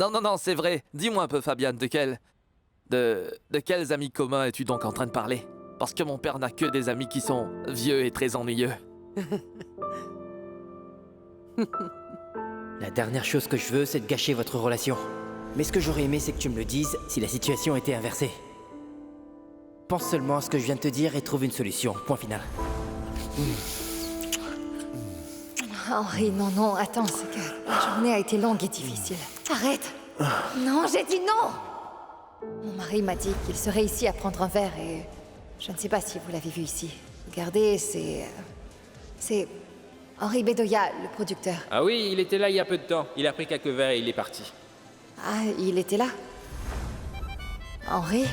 Non, c'est vrai. Dis-moi un peu, Fabian, de quels amis communs es-tu donc en train de parler? Parce que mon père n'a que des amis qui sont vieux et très ennuyeux. La dernière chose que je veux, c'est de gâcher votre relation. Mais ce que j'aurais aimé, c'est que tu me le dises si la situation était inversée. Pense seulement à ce que je viens de te dire et trouve une solution. Point final. Henri, non, attends, c'est que la journée a été longue et difficile. Arrête! Non, j'ai dit non! Mon mari m'a dit qu'il serait ici à prendre un verre et... Je ne sais pas si vous l'avez vu ici. Regardez, c'est... Henri Bedoya, le producteur. Ah oui, il était là il y a peu de temps. Il a pris quelques verres et il est parti. Ah, il était là? Henri?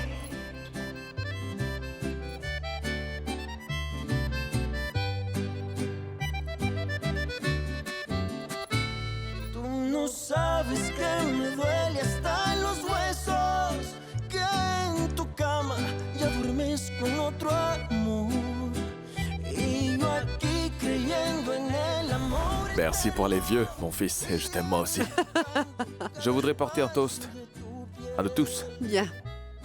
Sabes que me duele hasta en los huesos, que en tu cama ya duermes con otro amor. Y yo aquí creyendo en el amor. Merci pour les vieux, mon fils, et je t'aime moi aussi. Je voudrais porter un toast. À nous tous. Bien.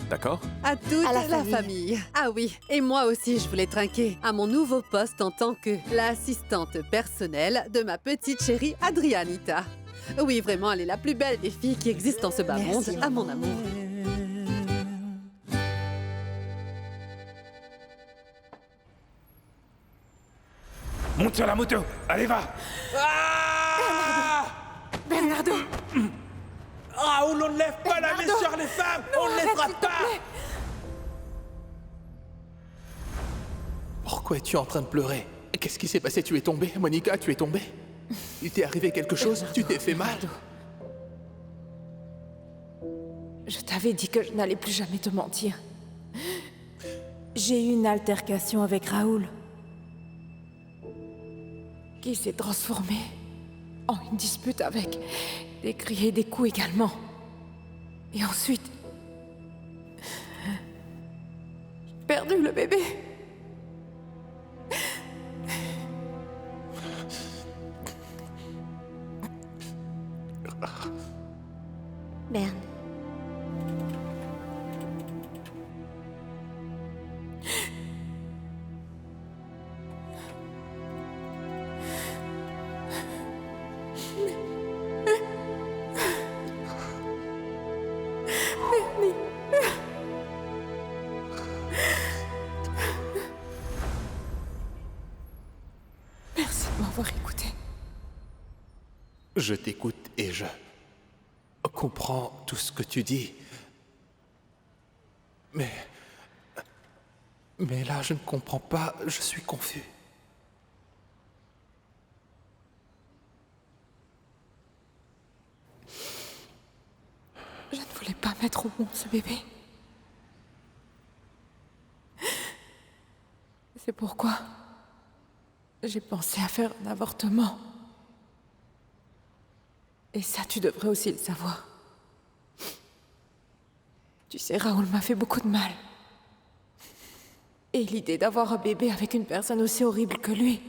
D'accord? À toute À la la famille. famille. Ah oui, et moi aussi je voulais trinquer à mon nouveau poste en tant que l'assistante personnelle de ma petite chérie Adrianita. Oui, vraiment, elle est la plus belle des filles qui existent dans ce bas monde, Merci, à mon amour. Monte sur la moto. Allez, va. Bernardo! Raoul, on ne lève pas la main sur les femmes. On ne les frappe pas. Pourquoi es-tu en train de pleurer? Qu'est-ce qui s'est passé? Tu es tombée? Monica, tu es tombée? Il t'est arrivé quelque chose? Tu t'es fait mal? Je t'avais dit que je n'allais plus jamais te mentir. J'ai eu une altercation avec Raoul, qui s'est transformée en une dispute avec des cris et des coups également. Et ensuite, j'ai perdu le bébé. Bern. Merci de m'avoir écouté. Je t'écoute et je comprends tout ce que tu dis. Mais là, je ne comprends pas. Je suis confus. Je ne voulais pas mettre au monde ce bébé. C'est pourquoi j'ai pensé à faire un avortement. Et ça, tu devrais aussi le savoir. Tu sais, Raoul m'a fait beaucoup de mal. Et l'idée d'avoir un bébé avec une personne aussi horrible que lui.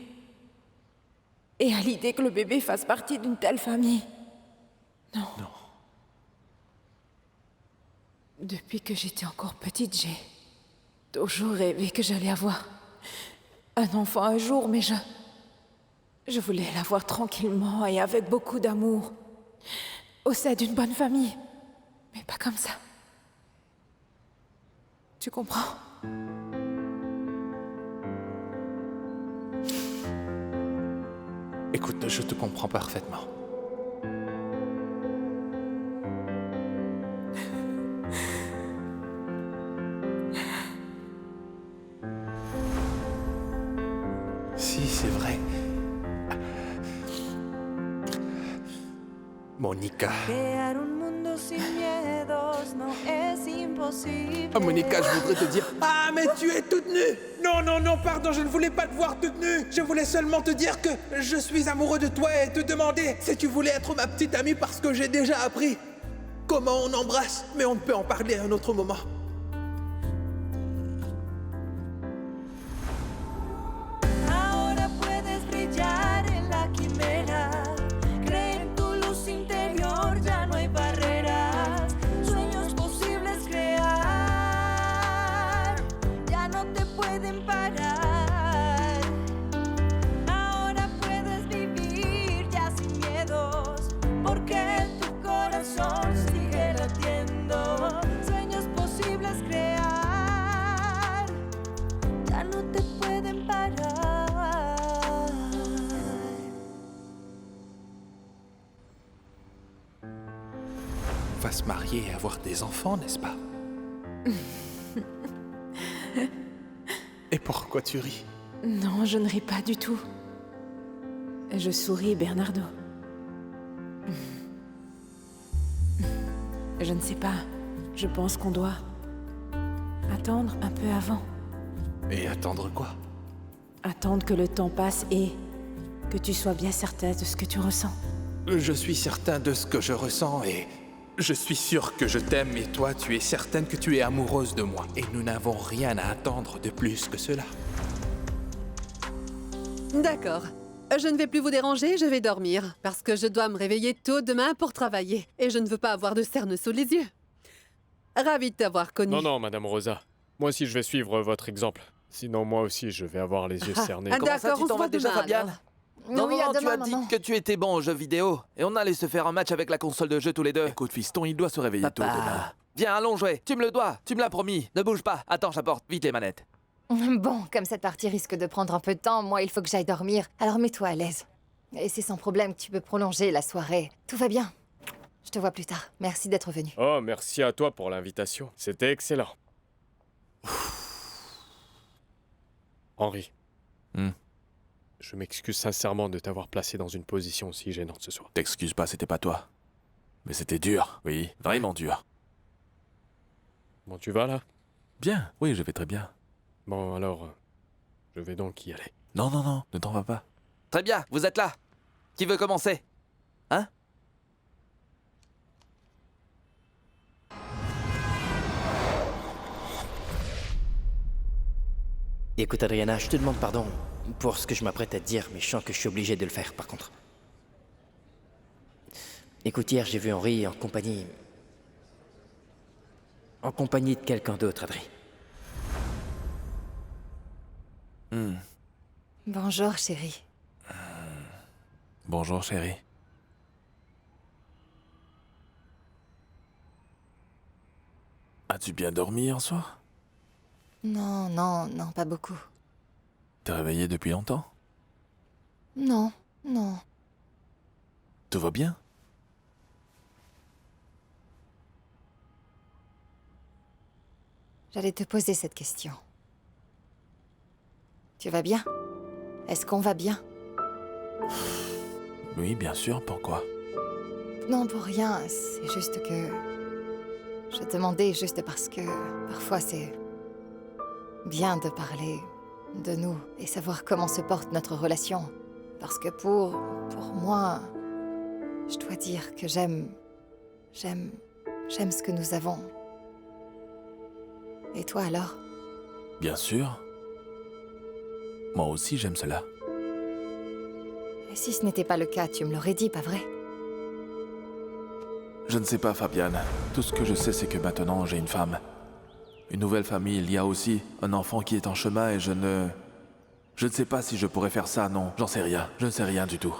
Et à l'idée que le bébé fasse partie d'une telle famille. Non. Depuis que j'étais encore petite, j'ai toujours rêvé que j'allais avoir un enfant un jour, mais je voulais l'avoir tranquillement et avec beaucoup d'amour, au sein d'une bonne famille, mais pas comme ça. Tu comprends? Écoute, je te comprends parfaitement. Si, c'est vrai. Monica. Crear un mundo sin miedos no es imposible. Ah, Monica, je voudrais te dire... Ah, mais tu es toute nue. Non, pardon, je ne voulais pas te voir toute nue. Je voulais seulement te dire que je suis amoureux de toi et te demander si tu voulais être ma petite amie parce que j'ai déjà appris comment on embrasse, mais on peut en parler à un autre moment. Ahora puedes brillar en la quimera. Cree en tu luz interior, ya no hay barreras. va se marier et avoir des enfants, n'est-ce pas? Et pourquoi tu ris? Non, je ne ris pas du tout. Je souris, Bernardo. Je ne sais pas. Je pense qu'on doit attendre un peu avant. Et attendre quoi? Attendre que le temps passe et que tu sois bien certain de ce que tu ressens. Je suis certain de ce que je ressens et je suis sûr que je t'aime et toi, tu es certaine que tu es amoureuse de moi. Et nous n'avons rien à attendre de plus que cela. D'accord. Je ne vais plus vous déranger, je vais dormir. Parce que je dois me réveiller tôt demain pour travailler. Et je ne veux pas avoir de cernes sous les yeux. Ravi de t'avoir connue. Non, non, Madame Rosa. Moi aussi, je vais suivre votre exemple. Sinon, moi aussi, je vais avoir les yeux cernés. Ah, Comment ça, d'accord, tu on t'en se vas voit déjà, demain, Fabian? alors. Non, Oui, non, à non, tu demain, as dit maman. que tu étais bon aux jeux vidéo. Et on allait se faire un match avec la console de jeu tous les deux. Écoute, fiston, il doit se réveiller tôt demain. Papa. Viens, allons jouer. Tu me le dois. Tu me l'as promis. Ne bouge pas. Attends, j'apporte. Vite les manettes. Bon, comme cette partie risque de prendre un peu de temps, moi, il faut que j'aille dormir. Alors mets-toi à l'aise. Et c'est sans problème que tu peux prolonger la soirée. Tout va bien. Je te vois plus tard. Merci d'être venu. Oh, merci à toi pour l'invitation. C'était excellent. Henri. Je m'excuse sincèrement de t'avoir placé dans une position aussi gênante ce soir. T'excuses pas, c'était pas toi. Mais c'était dur, oui, vraiment dur. Bon, tu vas là? Bien, oui, je vais très bien. Bon, alors, je vais donc y aller. Non, non, non, ne t'en vas pas. Très bien, vous êtes là. Qui veut commencer? Hein? Écoute, Adriana, je te demande pardon pour ce que je m'apprête à te dire, mais je sens que je suis obligé de le faire, par contre. Écoute, hier, j'ai vu Henri en compagnie... En compagnie de quelqu'un d'autre, Adri. Bonjour, chérie. Bonjour, chérie. As-tu bien dormi hier soir? Non, non, non, pas beaucoup. T'es réveillé depuis longtemps? Non, non. Tout va bien? J'allais te poser cette question. Tu vas bien? Est-ce qu'on va bien? Oui, bien sûr, pourquoi? Non, pour rien. C'est juste que... Je te demandais juste parce que... Parfois, c'est... bien de parler de nous et savoir comment se porte notre relation. Parce que pour moi... Je dois dire que j'aime ce que nous avons. Et toi alors? Bien sûr. Moi aussi, j'aime cela. Et si ce n'était pas le cas, tu me l'aurais dit, pas vrai? Je ne sais pas, Fabienne. Tout ce que je sais, c'est que maintenant, j'ai une femme. Une nouvelle famille. Il y a aussi un enfant qui est en chemin et je ne sais pas si je pourrais faire ça, non. J'en sais rien. Je ne sais rien du tout.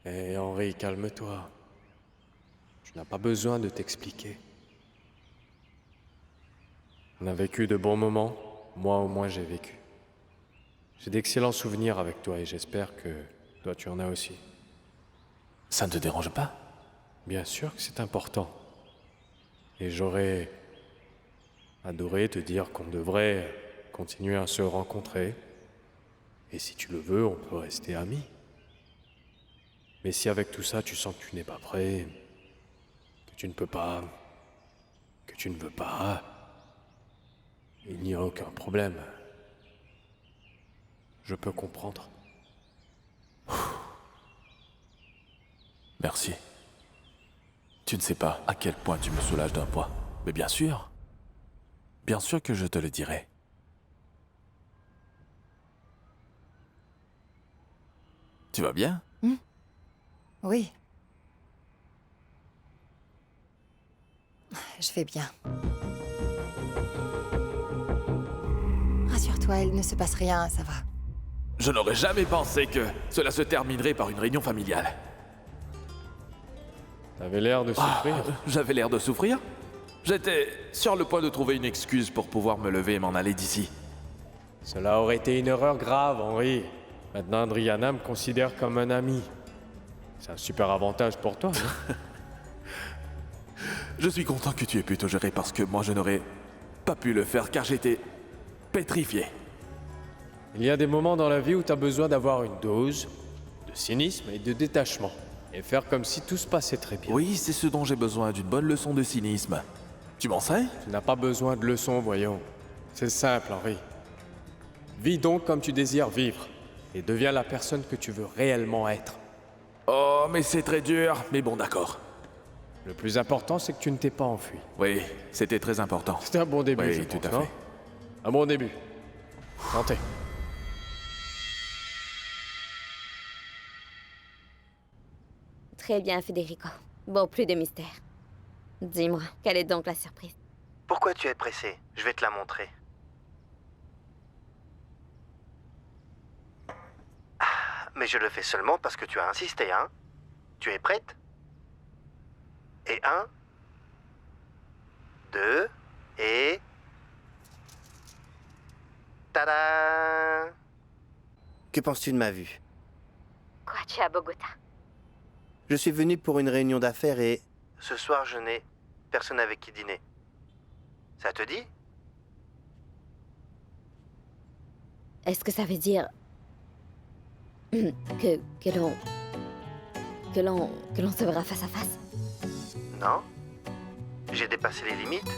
Hé, Henri, calme-toi. Tu n'as pas besoin de t'expliquer. On a vécu de bons moments. Moi, au moins, j'ai vécu. J'ai d'excellents souvenirs avec toi et j'espère que toi, tu en as aussi. Ça ne te dérange pas? Bien sûr que c'est important. Et j'aurais adoré te dire qu'on devrait continuer à se rencontrer. Et si tu le veux, on peut rester amis. Mais si avec tout ça, tu sens que tu n'es pas prêt, que tu ne peux pas, que tu ne veux pas, il n'y a aucun problème. Je peux comprendre. Merci. Tu ne sais pas à quel point tu me soulages d'un poids. Mais bien sûr. Bien sûr que je te le dirai. Tu vas bien? Oui. Je vais bien. Rassure-toi, il ne se passe rien, ça va. Je n'aurais jamais pensé que cela se terminerait par une réunion familiale. T'avais l'air de souffrir. J'avais l'air de souffrir? J'étais sur le point de trouver une excuse pour pouvoir me lever et m'en aller d'ici. Cela aurait été une erreur grave, Henri. Maintenant, Adriana me considère comme un ami. C'est un super avantage pour toi, non? Je suis content que tu aies pu te gérer parce que moi je n'aurais pas pu le faire car j'étais pétrifié. Il y a des moments dans la vie où tu as besoin d'avoir une dose de cynisme et de détachement. Et faire comme si tout se passait très bien. Oui, c'est ce dont j'ai besoin, d'une bonne leçon de cynisme. Tu m'en sais? Tu n'as pas besoin de leçons, voyons. C'est simple, Henri. Vis donc comme tu désires vivre. Et deviens la personne que tu veux réellement être. Oh, mais c'est très dur. Mais bon, d'accord. Le plus important, c'est que tu ne t'es pas enfui. Oui, c'était très important. C'était un bon début, Oui, je tout pense, à non? fait. Un bon début. Tentez. Très bien, Federico. Bon, plus de mystère. Dis-moi, quelle est donc la surprise? Pourquoi tu es pressé? Je vais te la montrer. Ah, mais je le fais seulement parce que tu as insisté, hein? Tu es prête? Et 1, 2, et... Tada! Que penses-tu de ma vue? Quoi, tu es à Bogota? Je suis venu pour une réunion d'affaires et... Ce soir, je n'ai personne avec qui dîner. Ça te dit? Est-ce que ça veut dire... que l'on se verra face à face? Non? J'ai dépassé les limites?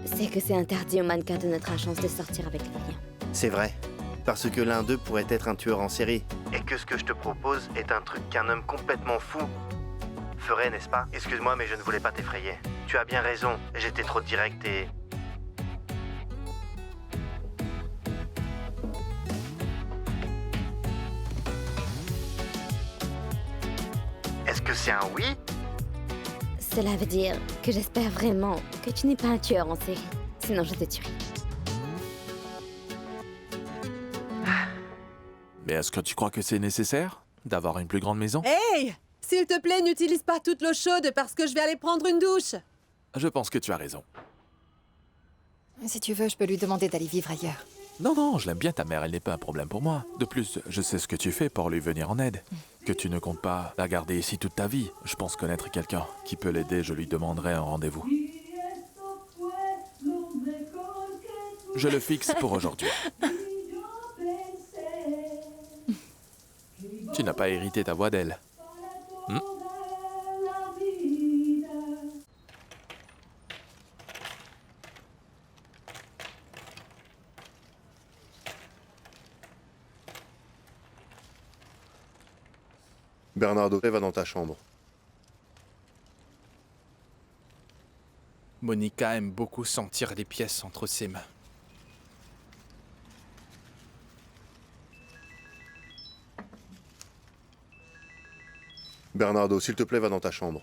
C'est que c'est interdit aux mannequins de notre agence de sortir avec les clients. C'est vrai. Parce que l'un d'eux pourrait être un tueur en série. Et que ce que je te propose est un truc qu'un homme complètement fou ferait, n'est-ce pas? Excuse-moi, mais je ne voulais pas t'effrayer. Tu as bien raison, j'étais trop direct et... Est-ce que c'est un oui? Cela veut dire que j'espère vraiment que tu n'es pas un tueur en série. Sinon je te tuerai. Mais est-ce que tu crois que c'est nécessaire d'avoir une plus grande maison? Hey! S'il te plaît, n'utilise pas toute l'eau chaude parce que je vais aller prendre une douche. Je pense que tu as raison. Si tu veux, je peux lui demander d'aller vivre ailleurs. Non, non, je l'aime bien ta mère, elle n'est pas un problème pour moi. De plus, je sais ce que tu fais pour lui venir en aide. Que tu ne comptes pas la garder ici toute ta vie. Je pense connaître quelqu'un qui peut l'aider, je lui demanderai un rendez-vous. Je le fixe pour aujourd'hui. Tu n'as pas hérité ta voix d'elle. Bernardo, va dans ta chambre. Monica aime beaucoup sentir les pièces entre ses mains. Bernardo, s'il te plaît, va dans ta chambre.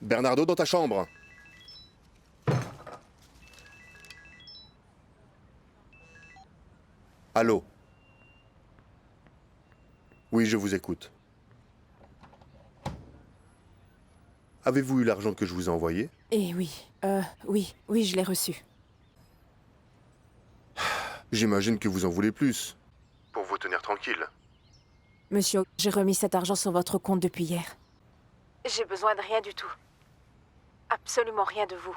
Bernardo, dans ta chambre. Allô? Oui, je vous écoute. Avez-vous eu l'argent que je vous ai envoyé? Eh oui, oui, je l'ai reçu. J'imagine que vous en voulez plus. Pour vous tenir tranquille. Monsieur, j'ai remis cet argent sur votre compte depuis hier. J'ai besoin de rien du tout. Absolument rien de vous.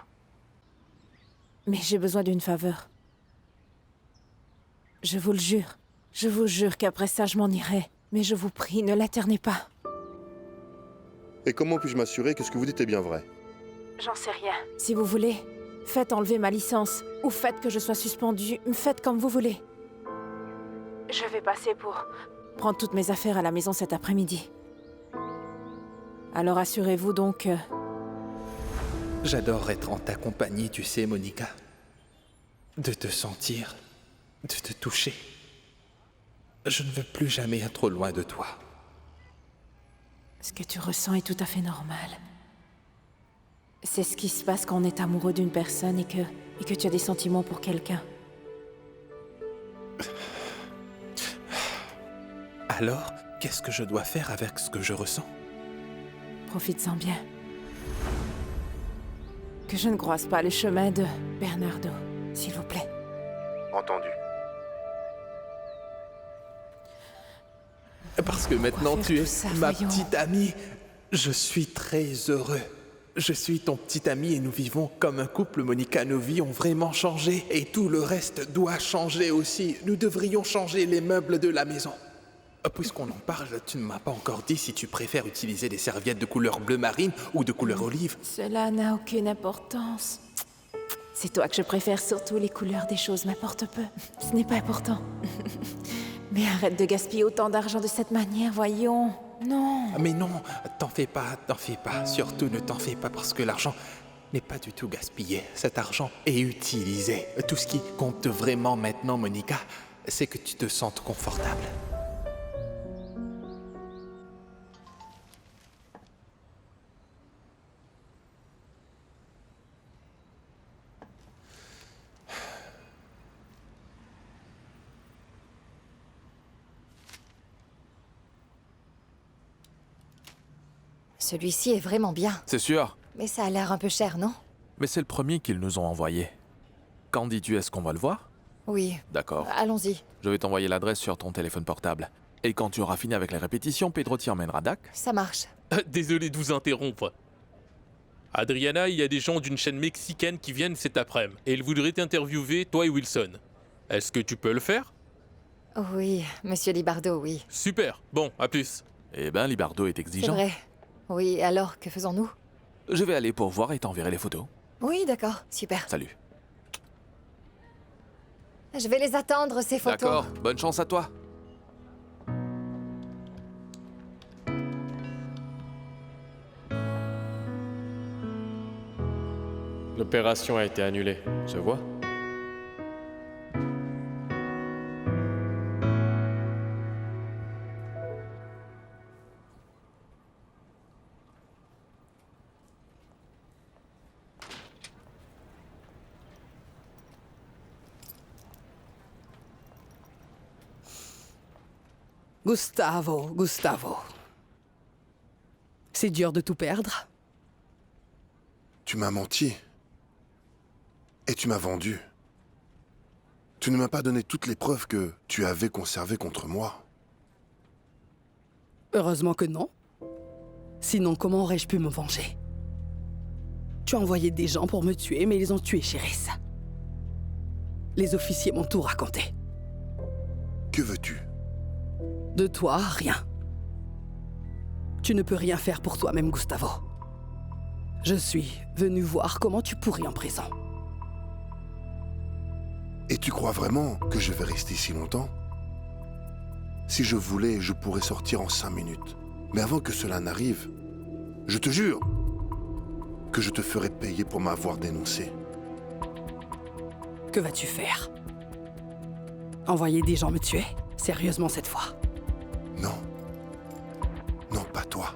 Mais j'ai besoin d'une faveur. Je vous jure qu'après ça, je m'en irai. Mais je vous prie, ne l'alternez pas. Et comment puis-je m'assurer que ce que vous dites est bien vrai? J'en sais rien. Si vous voulez, faites enlever ma licence. Ou faites que je sois suspendue. Faites comme vous voulez. Je vais passer pour prendre toutes mes affaires à la maison cet après-midi. Alors assurez-vous donc que... J'adore être en ta compagnie, tu sais, Monica. De te sentir, de te toucher. Je ne veux plus jamais être loin de toi. Ce que tu ressens est tout à fait normal. C'est ce qui se passe quand on est amoureux d'une personne et que tu as des sentiments pour quelqu'un. Alors, qu'est-ce que je dois faire avec ce que je ressens? Profites-en bien. Que je ne croise pas le chemin de Bernardo, s'il vous plaît. Entendu. Parce que maintenant tu es ça, ma voyons. petite amie. Je suis très heureux. Je suis ton petit ami et nous vivons comme un couple. Monica, nos vies ont vraiment changé. Et tout le reste doit changer aussi. Nous devrions changer les meubles de la maison. Puisqu'on en parle, tu ne m'as pas encore dit si tu préfères utiliser des serviettes de couleur bleu marine ou de couleur olive. Cela n'a aucune importance. C'est toi que je préfère, surtout les couleurs des choses m'importent peu. Ce n'est pas important. Mais arrête de gaspiller autant d'argent de cette manière, voyons. Non. Mais non, t'en fais pas. Surtout ne t'en fais pas parce que l'argent n'est pas du tout gaspillé. Cet argent est utilisé. Tout ce qui compte vraiment maintenant, Monica, c'est que tu te sentes confortable. Celui-ci est vraiment bien. C'est sûr. Mais ça a l'air un peu cher, non? Mais c'est le premier qu'ils nous ont envoyé. Quand dis-tu, est-ce qu'on va le voir? Oui. D'accord. Allons-y. Je vais t'envoyer l'adresse sur ton téléphone portable. Et quand tu auras fini avec les répétitions, Pedro t'y emmènera, d'accord? Ça marche. Désolé de vous interrompre. Adriana, il y a des gens d'une chaîne mexicaine qui viennent cet après-midi. Et ils voudraient t'interviewer, toi et Wilson. Est-ce que tu peux le faire? Oui, monsieur Libardo, oui. Super. Bon, à plus. Eh ben, Libardo est C'est exigeant. vrai. Oui, alors, que faisons-nous? Je vais aller pour voir et t'enverrai les photos. Oui, d'accord. Super. Salut. Je vais les attendre, ces photos. D'accord, bonne chance à toi. L'opération a été annulée, je vois. Gustavo. C'est dur de tout perdre. Tu m'as menti. Et tu m'as vendu. Tu ne m'as pas donné toutes les preuves que tu avais conservées contre moi. Heureusement que non. Sinon, comment aurais-je pu me venger? Tu as envoyé des gens pour me tuer, mais ils ont tué Chérisse. Les officiers m'ont tout raconté. Que veux-tu? De toi, rien. Tu ne peux rien faire pour toi-même, Gustavo. Je suis venu voir comment tu pourris en prison. Et tu crois vraiment que je vais rester si longtemps? Si je voulais, je pourrais sortir en 5 minutes. Mais avant que cela n'arrive, je te jure que je te ferai payer pour m'avoir dénoncé. Que vas-tu faire? Envoyer des gens me tuer? Sérieusement cette fois? Non. Non, pas toi.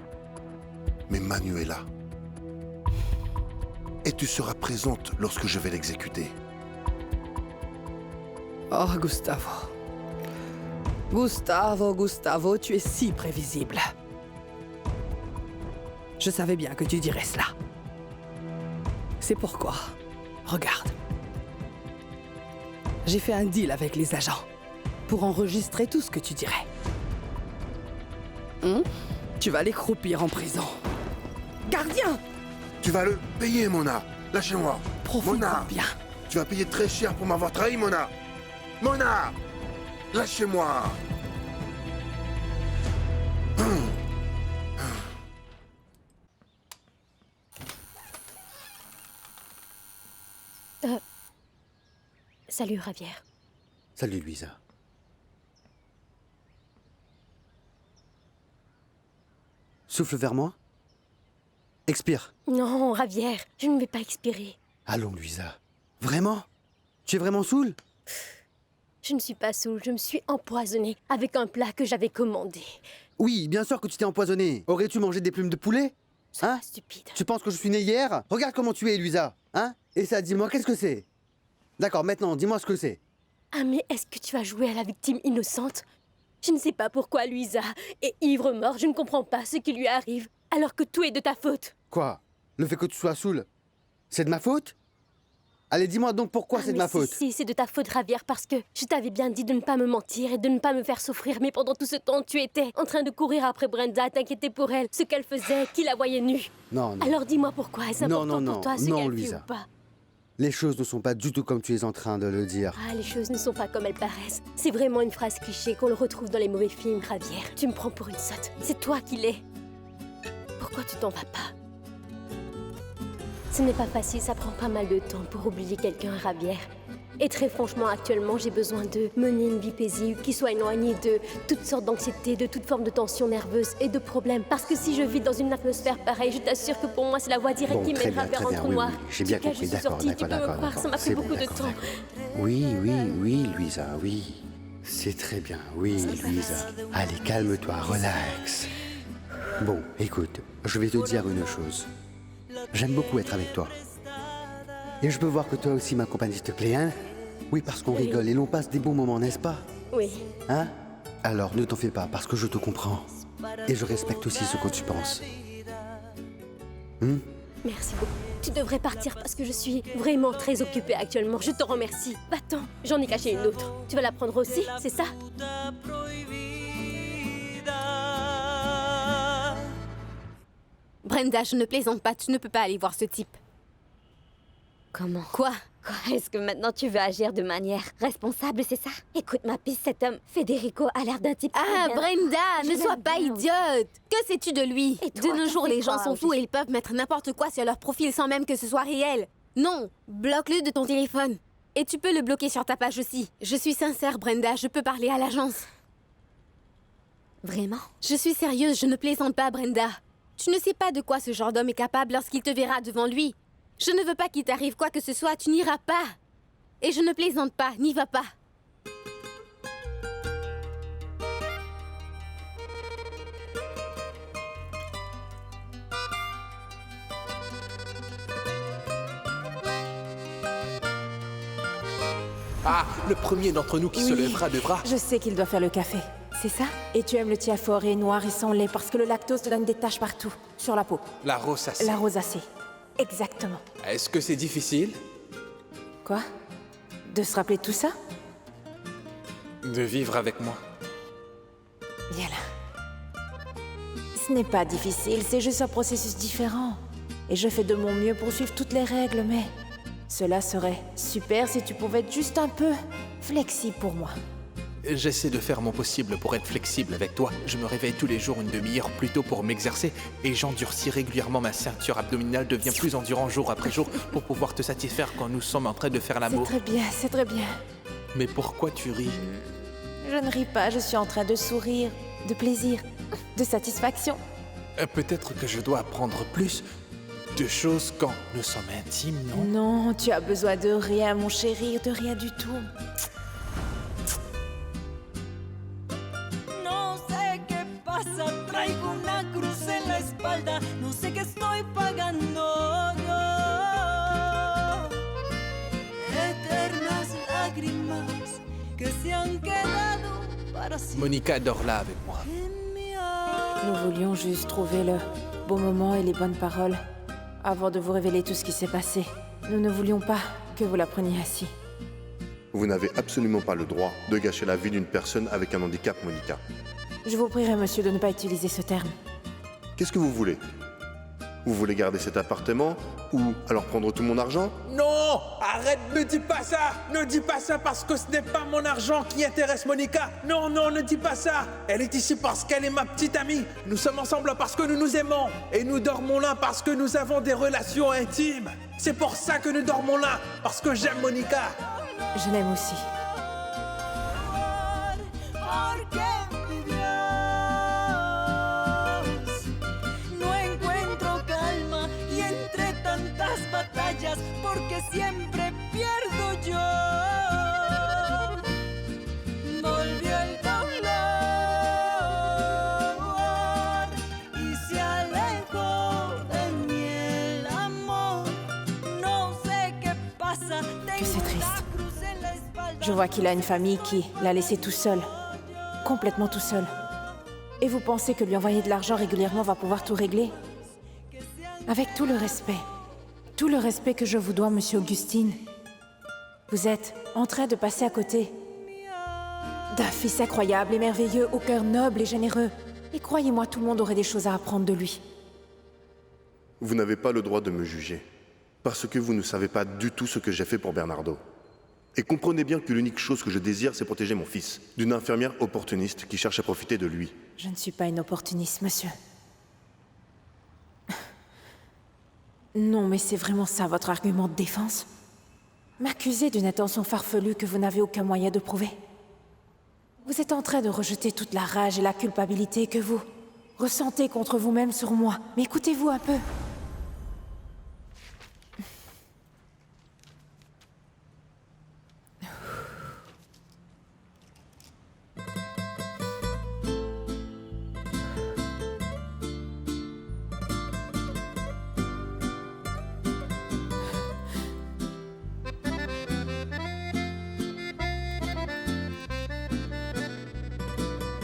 Mais Manuela. Et tu seras présente lorsque je vais l'exécuter. Oh, Gustavo. Gustavo, tu es si prévisible. Je savais bien que tu dirais cela. C'est pourquoi, regarde. J'ai fait un deal avec les agents pour enregistrer tout ce que tu dirais. Tu vas les croupir en prison. Gardien! Tu vas le payer, Mona. Lâchez-moi. Mona, bien. Tu vas payer très cher pour m'avoir trahi, Mona. Mona! Lâchez-moi. Salut, Javier. Salut, Luisa. Souffle vers moi. Expire. Non, Javier, je ne vais pas expirer. Allons, Luisa. Vraiment? Tu es vraiment saoul? Je ne suis pas saoule, je me suis empoisonnée avec un plat que j'avais commandé. Oui, bien sûr que tu t'es empoisonné. Aurais-tu mangé des plumes de poulet? Hein? Stupide. Tu penses que je suis né hier? Regarde comment tu es, Luisa. Hein? Et ça, dis-moi, qu'est-ce que c'est? D'accord, maintenant, dis-moi ce que c'est. Ah, mais est-ce que tu as joué à la victime innocente? Je ne sais pas pourquoi Luisa est ivre-mort, je ne comprends pas ce qui lui arrive, alors que tout est de ta faute. Quoi? Le fait que tu sois saoul, c'est de ma faute? Allez, dis-moi donc pourquoi c'est de ma faute. Si, c'est de ta faute, Javier, parce que je t'avais bien dit de ne pas me mentir et de ne pas me faire souffrir. Mais pendant tout ce temps, tu étais en train de courir après Brenda, t'inquiéter pour elle, ce qu'elle faisait, qui la voyait nue. Non, non. Alors dis-moi pourquoi, est-ce important pour toi ce qu'elle fait Louisa. ou pas? Les choses ne sont pas du tout comme tu es en train de le dire. Ah, les choses ne sont pas comme elles paraissent. C'est vraiment une phrase cliché qu'on le retrouve dans les mauvais films, Javier. Tu me prends pour une sotte. C'est toi qui l'es. Pourquoi tu t'en vas pas? Ce n'est pas facile, ça prend pas mal de temps pour oublier quelqu'un, Javier. Et très franchement, actuellement, j'ai besoin de mener une vie paisible qui soit éloignée de toutes sortes d'anxiété, de toute forme de tension nerveuse et de problèmes. Parce que si je vis dans une atmosphère pareille, je t'assure que pour moi, c'est la voie directe qui mènera vers un trou noir. J'ai bien compris, d'accord, tu peux me croire, ça m'a pris beaucoup de temps. Oui, Louisa, oui. C'est très bien, oui, Louisa. Allez, calme-toi, relax. Bon, écoute, je vais te dire une chose. J'aime beaucoup être avec toi. Et je peux voir que toi aussi ma compagnie te plaît, hein? Oui, parce qu'on rigole et l'on passe des bons moments, n'est-ce pas? Oui. Hein? Alors ne t'en fais pas, parce que je te comprends. Et je respecte aussi ce que tu penses. Merci beaucoup. Tu devrais partir parce que je suis vraiment très occupée actuellement. Je te remercie. Va-t'en, j'en ai caché une autre. Tu vas la prendre aussi, c'est ça? Brenda, je ne plaisante pas, tu ne peux pas aller voir ce type. Comment? Quoi? Est-ce que maintenant tu veux agir de manière responsable, c'est ça? Écoute ma piste, cet homme, Federico, a l'air d'un type... Ah, Brenda, ne sois pas idiote! Que sais-tu de lui? Et toi, de nos jours, t'as fait les gens quoi, sont au fous et juste? ils peuvent mettre n'importe quoi sur leur profil sans même que ce soit réel. Non, bloque-le de ton téléphone. Et tu peux le bloquer sur ta page aussi. Je suis sincère, Brenda, je peux parler à l'agence. Vraiment? Je suis sérieuse, je ne plaisante pas, Brenda. Tu ne sais pas de quoi ce genre d'homme est capable lorsqu'il te verra devant lui. Je ne veux pas qu'il t'arrive quoi que ce soit, tu n'iras pas. Et je ne plaisante pas, n'y va pas. Ah, le premier d'entre nous qui se lèvera devra... Je sais qu'il doit faire le café, c'est ça? Et tu aimes le thé fort noir et sans lait parce que le lactose te donne des taches partout, sur la peau. La rosacée. La rosacée. Exactement. Est-ce que c'est difficile? Quoi? De se rappeler de tout ça? De vivre avec moi. Viens là. Ce n'est pas difficile, c'est juste un processus différent. Et je fais de mon mieux pour suivre toutes les règles, mais... Cela serait super si tu pouvais être juste un peu flexible pour moi. J'essaie de faire mon possible pour être flexible avec toi. Je me réveille tous les jours une demi-heure plus tôt pour m'exercer et j'endurcis régulièrement ma ceinture abdominale, devient plus endurant jour après jour pour pouvoir te satisfaire quand nous sommes en train de faire l'amour. C'est très bien. Mais pourquoi tu ris? Je ne ris pas, je suis en train de sourire, de plaisir, de satisfaction. Peut-être que je dois apprendre plus de choses quand nous sommes intimes, non? Non, tu as besoin de rien, mon chéri, de rien du tout. No sé qué pasa, traigo una cruz en la espalda, no sé qué estoy pagando yo. Eternas lágrimas que se han quedado para siempre. Monica dort là avec moi. Nous voulions juste trouver le bon moment et les bonnes paroles avant de vous révéler tout ce qui s'est passé. Nous ne voulions pas que vous la preniez ainsi. Vous n'avez absolument pas le droit de gâcher la vie d'une personne avec un handicap, Monica. Je vous prierai, monsieur, de ne pas utiliser ce terme. Qu'est-ce que vous voulez? Vous voulez garder cet appartement ou alors prendre tout mon argent? Non! Arrête, ne dis pas ça! Ne dis pas ça parce que ce n'est pas mon argent qui intéresse Monica! Non, non, ne dis pas ça! Elle est ici parce qu'elle est ma petite amie! Nous sommes ensemble parce que nous nous aimons! Et nous dormons là parce que nous avons des relations intimes! C'est pour ça que nous dormons là! Parce que j'aime Monica! Je l'aime aussi. Batallas porque siempre pierdo yo. Volvió el dolor y se alejó de mí el amor. No sé qué pasa. Que c'est triste. Je vois qu'il a une famille qui l'a laissé tout seul. Complètement tout seul. Et vous pensez que lui envoyer de l'argent régulièrement va pouvoir tout régler? Avec tout le respect que je vous dois, monsieur Augustine, Vous êtes en train de passer à côté d'un fils incroyable et merveilleux, au cœur noble et généreux. Et croyez-moi, tout le monde aurait des choses à apprendre de lui. Vous n'avez pas le droit de me juger, parce que vous ne savez pas du tout ce que j'ai fait pour Bernardo. Et comprenez bien que l'unique chose que je désire, c'est protéger mon fils d'une infirmière opportuniste qui cherche à profiter de lui. Je ne suis pas une opportuniste, monsieur. Non, mais c'est vraiment ça votre argument de défense? M'accuser d'une intention farfelue que vous n'avez aucun moyen de prouver? Vous êtes en train de rejeter toute la rage et la culpabilité que vous ressentez contre vous-même sur moi. Mais écoutez-vous un peu.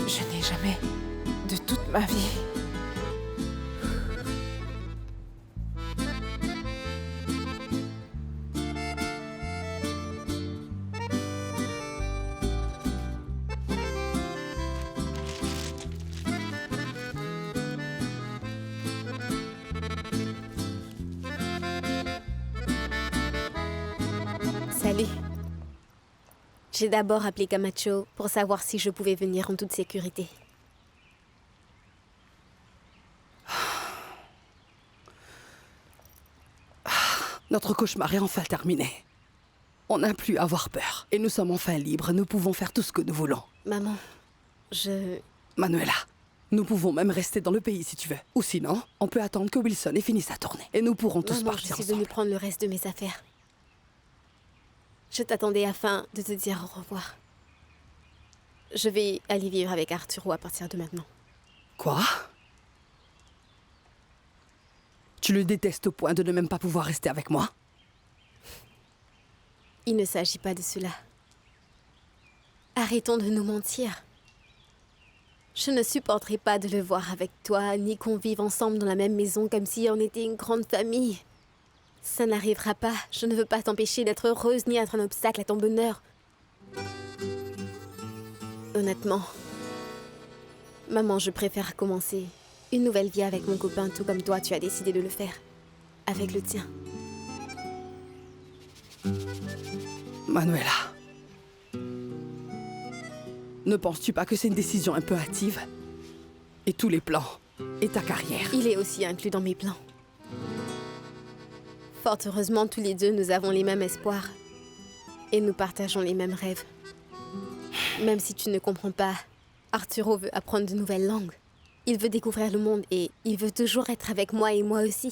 Je n'ai jamais, de toute ma vie, Salut. J'ai d'abord appelé Camacho pour savoir si je pouvais venir en toute sécurité. Notre cauchemar est enfin terminé. On n'a plus à avoir peur. Et nous sommes enfin libres. Nous pouvons faire tout ce que nous voulons. Maman, Manuela, nous pouvons même rester dans le pays si tu veux. Ou sinon, on peut attendre que Wilson ait fini sa tournée. Et nous pourrons tous Maman, partir je suis venue prendre le reste de mes affaires. Je t'attendais afin de te dire au revoir. Je vais aller vivre avec Arturo à partir de maintenant. Quoi? Tu le détestes au point de ne même pas pouvoir rester avec moi? Il ne s'agit pas de cela. Arrêtons de nous mentir. Je ne supporterai pas de le voir avec toi, ni qu'on vive ensemble dans la même maison comme si on était une grande famille. Ça n'arrivera pas. Je ne veux pas t'empêcher d'être heureuse ni être un obstacle à ton bonheur. Honnêtement, maman, je préfère commencer une nouvelle vie avec mon copain, tout comme toi, tu as décidé de le faire. Avec le tien. Manuela. Ne penses-tu pas que c'est une décision un peu hâtive? Et tous les plans, et ta carrière. Il est aussi inclus dans mes plans. Fort heureusement, tous les deux, nous avons les mêmes espoirs. Et nous partageons les mêmes rêves. Même si tu ne comprends pas, Arturo veut apprendre de nouvelles langues. Il veut découvrir le monde et il veut toujours être avec moi et moi aussi.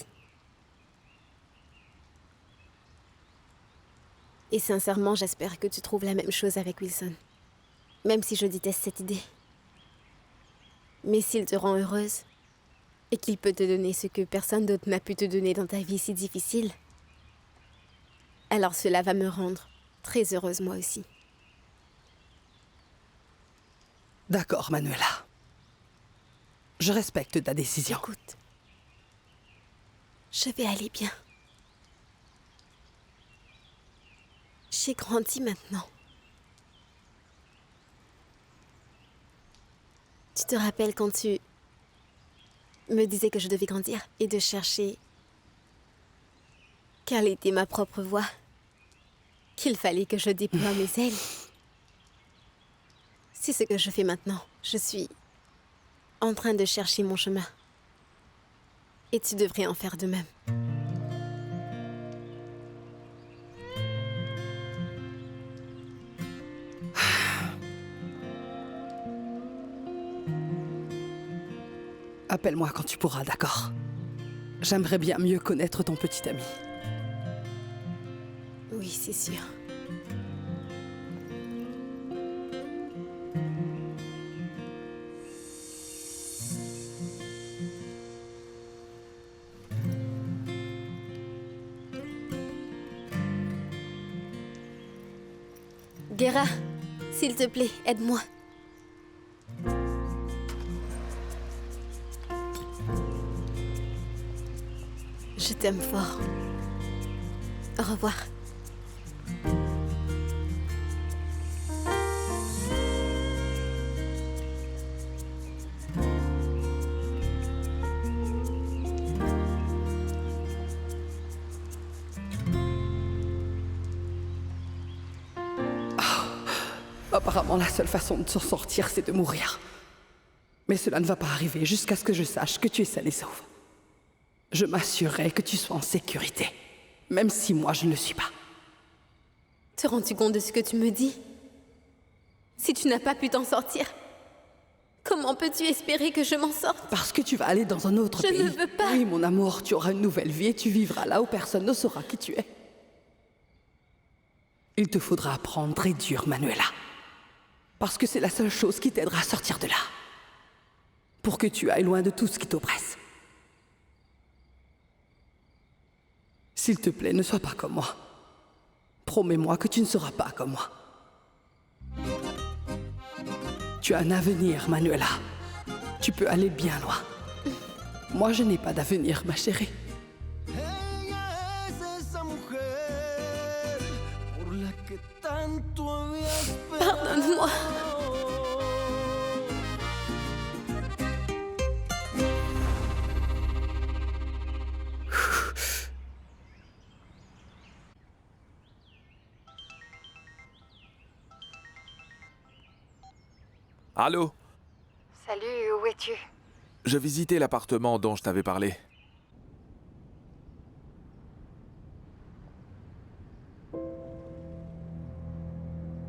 Et sincèrement, j'espère que tu trouves la même chose avec Wilson. Même si je déteste cette idée. Mais s'il te rend heureuse, et qu'il peut te donner ce que personne d'autre n'a pu te donner dans ta vie si difficile, alors cela va me rendre très heureuse moi aussi. D'accord, Manuela. Je respecte ta décision. Écoute, je vais aller bien. J'ai grandi maintenant. Tu te rappelles quand tu me disais que je devais grandir et de chercher quelle était ma propre voie, qu'il fallait que je déploie mes ailes. C'est ce que je fais maintenant. Je suis en train de chercher mon chemin. Et tu devrais en faire de même. Appelle-moi quand tu pourras, d'accord? J'aimerais bien mieux connaître ton petit ami. Oui, c'est sûr. Guerra, s'il te plaît, aide-moi. Je t'aime fort. Au revoir. Apparemment, la seule façon de s'en sortir, c'est de mourir. Mais cela ne va pas arriver jusqu'à ce que je sache que tu es saine et sauve. Je m'assurerai que tu sois en sécurité, même si moi je ne le suis pas. Te rends-tu compte de ce que tu me dis? Si tu n'as pas pu t'en sortir, comment peux-tu espérer que je m'en sorte? Parce que tu vas aller dans un autre pays. Je ne veux pas. Oui, mon amour, tu auras une nouvelle vie et tu vivras là où personne ne saura qui tu es. Il te faudra apprendre très dur, Manuela. Parce que c'est la seule chose qui t'aidera à sortir de là. Pour que tu ailles loin de tout ce qui t'oppresse. S'il te plaît, ne sois pas comme moi. Promets-moi que tu ne seras pas comme moi. Tu as un avenir, Manuela. Tu peux aller bien loin. Moi, je n'ai pas d'avenir, ma chérie. Pardonne-moi. Allô? Salut, où es-tu? Je visitais l'appartement dont je t'avais parlé.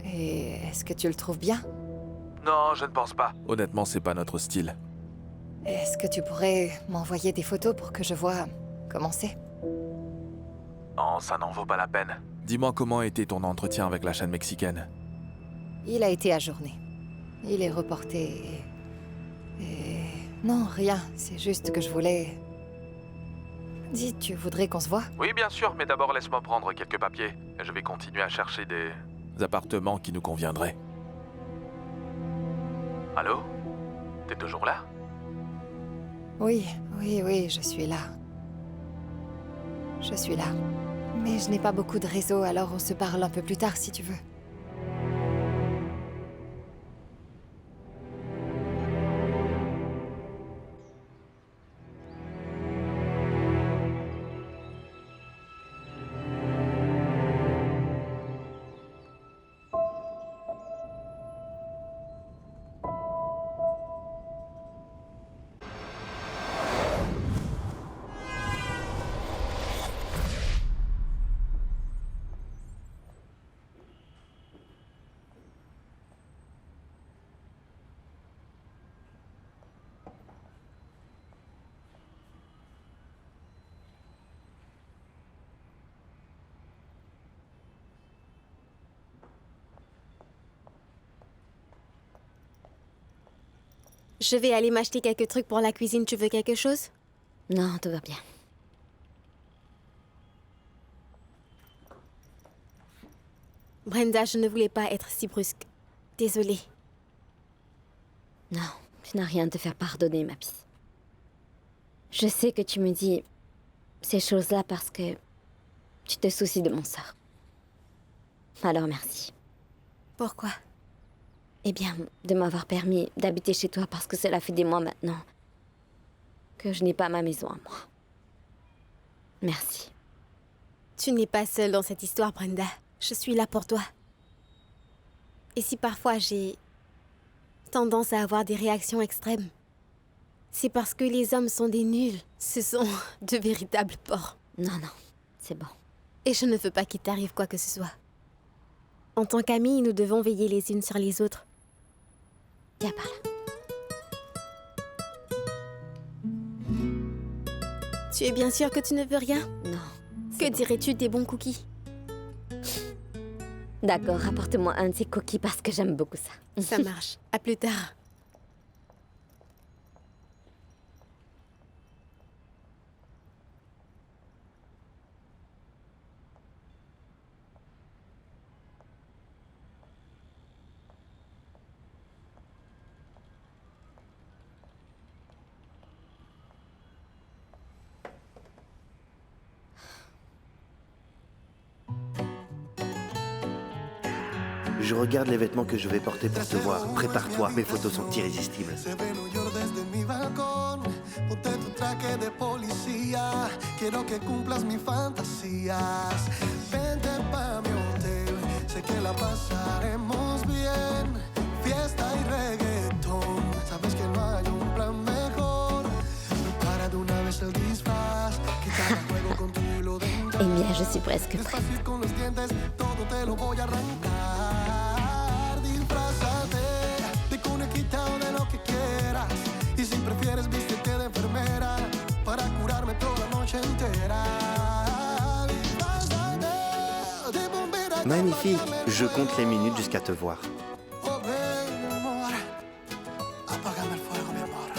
Et est-ce que tu le trouves bien? Non, je ne pense pas. Honnêtement, c'est pas notre style. Est-ce que tu pourrais m'envoyer des photos pour que je vois comment c'est? Oh, ça n'en vaut pas la peine. Dis-moi comment était ton entretien avec la chaîne mexicaine. Il a été ajourné. Il est reporté et... Non, rien. C'est juste que je voulais... Dis, tu voudrais qu'on se voit? Oui, bien sûr, mais d'abord laisse-moi prendre quelques papiers. Et je vais continuer à chercher des appartements qui nous conviendraient. Allô? T'es toujours là? Oui, je suis là. Je suis là. Mais je n'ai pas beaucoup de réseau, alors on se parle un peu plus tard si tu veux. Je vais aller m'acheter quelques trucs pour la cuisine. Tu veux quelque chose? Non, tout va bien. Brenda, je ne voulais pas être si brusque. Désolée. Non, tu n'as rien à te faire pardonner, ma pisse. Je sais que tu me dis ces choses-là parce que tu te soucies de mon sort. Alors merci. Pourquoi? Eh bien, de m'avoir permis d'habiter chez toi parce que cela fait des mois maintenant que je n'ai pas ma maison à moi. Merci. Tu n'es pas seule dans cette histoire, Brenda. Je suis là pour toi. Et si parfois j'ai tendance à avoir des réactions extrêmes, c'est parce que les hommes sont des nuls. Ce sont de véritables porcs. Non, c'est bon. Et je ne veux pas qu'il t'arrive quoi que ce soit. En tant qu'amis, nous devons veiller les unes sur les autres. Viens par là. Tu es bien sûre que tu ne veux rien? Non. Que dirais-tu des bons cookies? D'accord, apporte-moi un de ces cookies parce que j'aime beaucoup ça. Ça marche. À plus tard. Je regarde les vêtements que je vais porter pour te voir. Prépare-toi, mes photos sont irrésistibles. Ponte tu traje de policía, quiero que cumplas mis fantasías. Vente pa' mi hotel, sé que la pasaremos bien. je suis presque prête. Con los dientes, todo te lo voy a arrancar. Disfrázate de conejita o de lo que quieras. Y si prefieres, vístete de enfermera para curarme toda la noche entera. Disfrázate de bombera. Magnifique. Je compte les minutes jusqu'à te voir. Oh, ven, mi amor. Apágame el fuego, mi amor.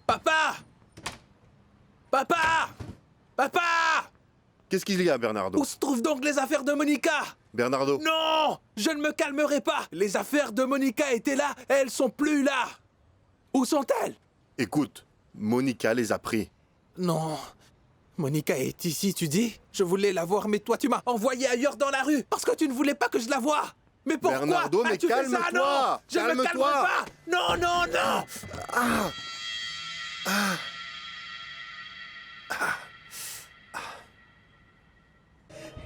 Papa! Papa! Papa! Qu'est-ce qu'il y a, Bernardo? Où se trouvent donc les affaires de Monica? Bernardo? Non! Je ne me calmerai pas! Les affaires de Monica étaient là, elles sont plus là! Où sont-elles? Écoute, Monica les a pris. Non. Monica est ici, tu dis? Je voulais la voir, mais toi tu m'as envoyé ailleurs dans la rue parce que tu ne voulais pas que je la voie! Mais pourquoi? Bernardo, mais as-tu fait ça? calme-toi! Non! Je ne me Calme-toi! calmerai pas! Non, non, non! Ah! Ah!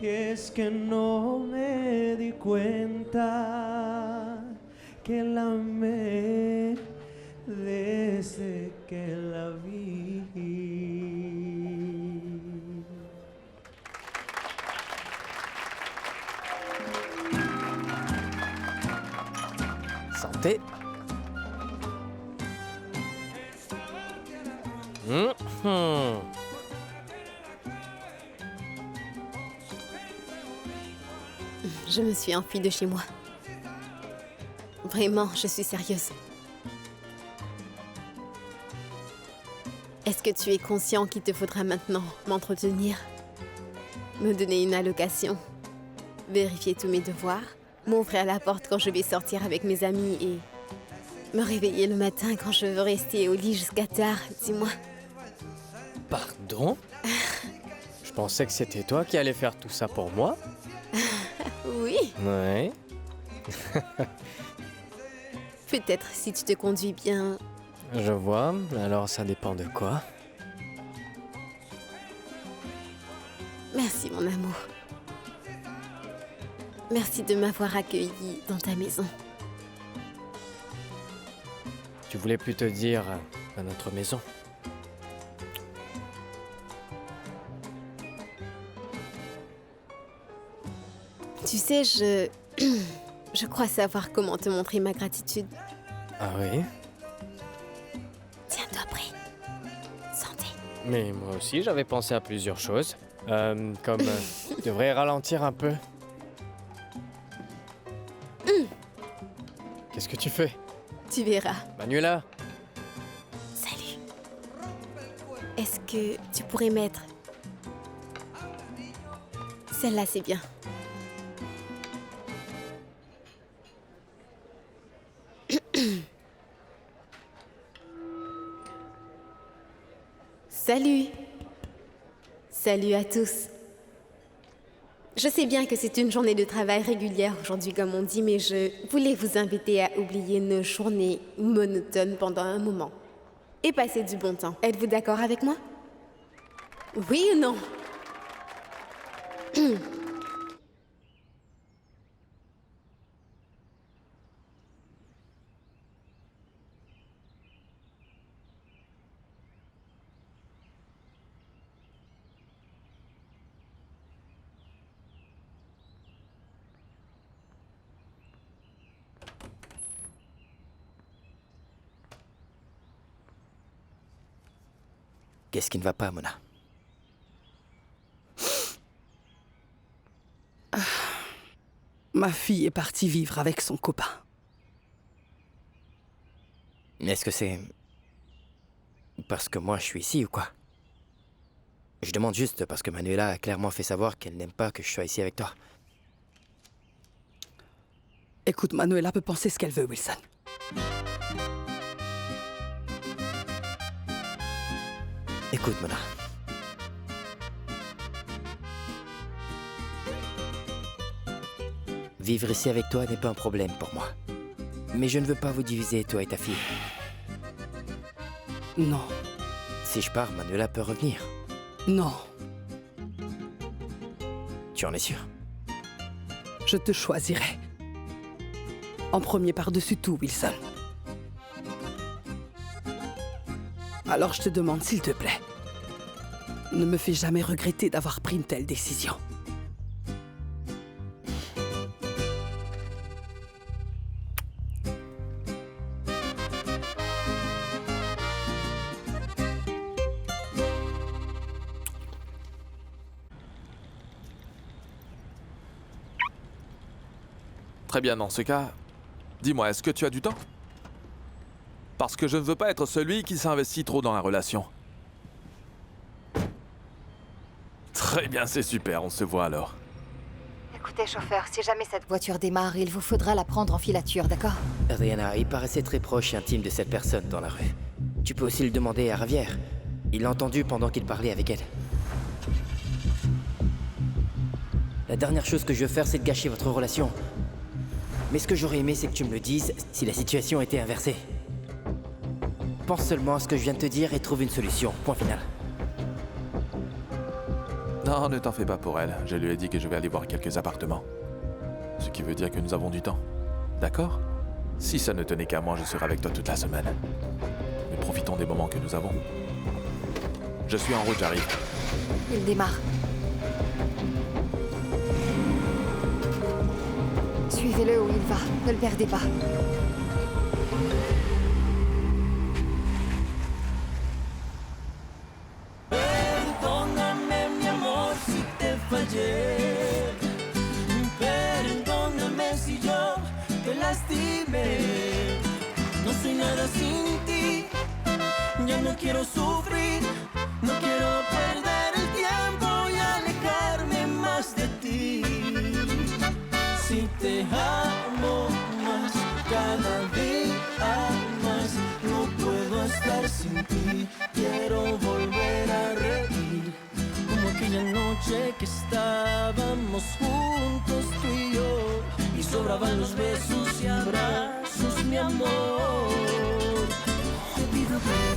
Y es que no me di cuenta que la amé desde que la vi. Santé. Je me suis enfuie de chez moi. Vraiment, je suis sérieuse. Est-ce que tu es conscient qu'il te faudra maintenant m'entretenir, me donner une allocation, vérifier tous mes devoirs, m'ouvrir la porte quand je vais sortir avec mes amis et me réveiller le matin quand je veux rester au lit jusqu'à tard? Dis-moi. Pardon? Je pensais que c'était toi qui allais faire tout ça pour moi. Oui, Ouais. peut-être si tu te conduis bien. Je vois, alors ça dépend de quoi. Merci, mon amour. Merci de m'avoir accueilli dans ta maison. Tu voulais plus te dire à notre maison. Tu sais, je crois savoir comment te montrer ma gratitude. Ah oui? Tiens-toi prêt. Santé. Mais moi aussi, j'avais pensé à plusieurs choses. Comme tu devrais ralentir un peu. Qu'est-ce que tu fais? Tu verras. Manuela? Salut. Est-ce que tu pourrais mettre... Celle-là, c'est bien. Salut. Salut à tous. Je sais bien que c'est une journée de travail régulière aujourd'hui, comme on dit, mais je voulais vous inviter à oublier nos journées monotones pendant un moment et passer du bon temps. Êtes-vous d'accord avec moi? Oui ou non? Qu'est-ce qui ne va pas, Mona? Ma fille est partie vivre avec son copain. Est-ce que c'est... parce que moi je suis ici ou quoi? Je demande juste parce que Manuela a clairement fait savoir qu'elle n'aime pas que je sois ici avec toi. Écoute, Manuela peut penser ce qu'elle veut, Wilson. Écoute, Mona. Vivre ici avec toi n'est pas un problème pour moi. Mais je ne veux pas vous diviser, toi et ta fille. Non. Si je pars, Manuela peut revenir. Non. Tu en es sûr? Je te choisirai. En premier par-dessus tout, Wilson. Alors je te demande, s'il te plaît, ne me fais jamais regretter d'avoir pris une telle décision. Très bien, dans ce cas, dis-moi, est-ce que tu as du temps? Parce que je ne veux pas être celui qui s'investit trop dans la relation. Très bien, c'est super, on se voit alors. Écoutez, chauffeur, si jamais cette voiture démarre, il vous faudra la prendre en filature, d'accord? Adriana, il paraissait très proche et intime de cette personne dans la rue. Tu peux aussi le demander à Ravière. Il l'a entendu pendant qu'il parlait avec elle. La dernière chose que je veux faire, c'est de gâcher votre relation. Mais ce que j'aurais aimé, c'est que tu me le dises si la situation était inversée. Pense seulement à ce que je viens de te dire et trouve une solution. Point final. Non, ne t'en fais pas pour elle. Je lui ai dit que je vais aller voir quelques appartements. Ce qui veut dire que nous avons du temps. D'accord? Si ça ne tenait qu'à moi, je serai avec toi toute la semaine. Mais profitons des moments que nous avons. Je suis en route, j'arrive. Il démarre. Suivez-le où il va. Ne le perdez pas. Perdóname, mi amor, si te fallé. Perdóname si yo te lastimé. No soy nada sin ti. Ya no quiero sufrir. No quiero perder el tiempo y alejarme más de ti. Si te amo más, cada día más, no puedo estar sin ti. Quiero volver a reír, como aquella noche que estábamos juntos tú y yo, y sobraban los besos y abrazos, mi amor. Te pido perdón.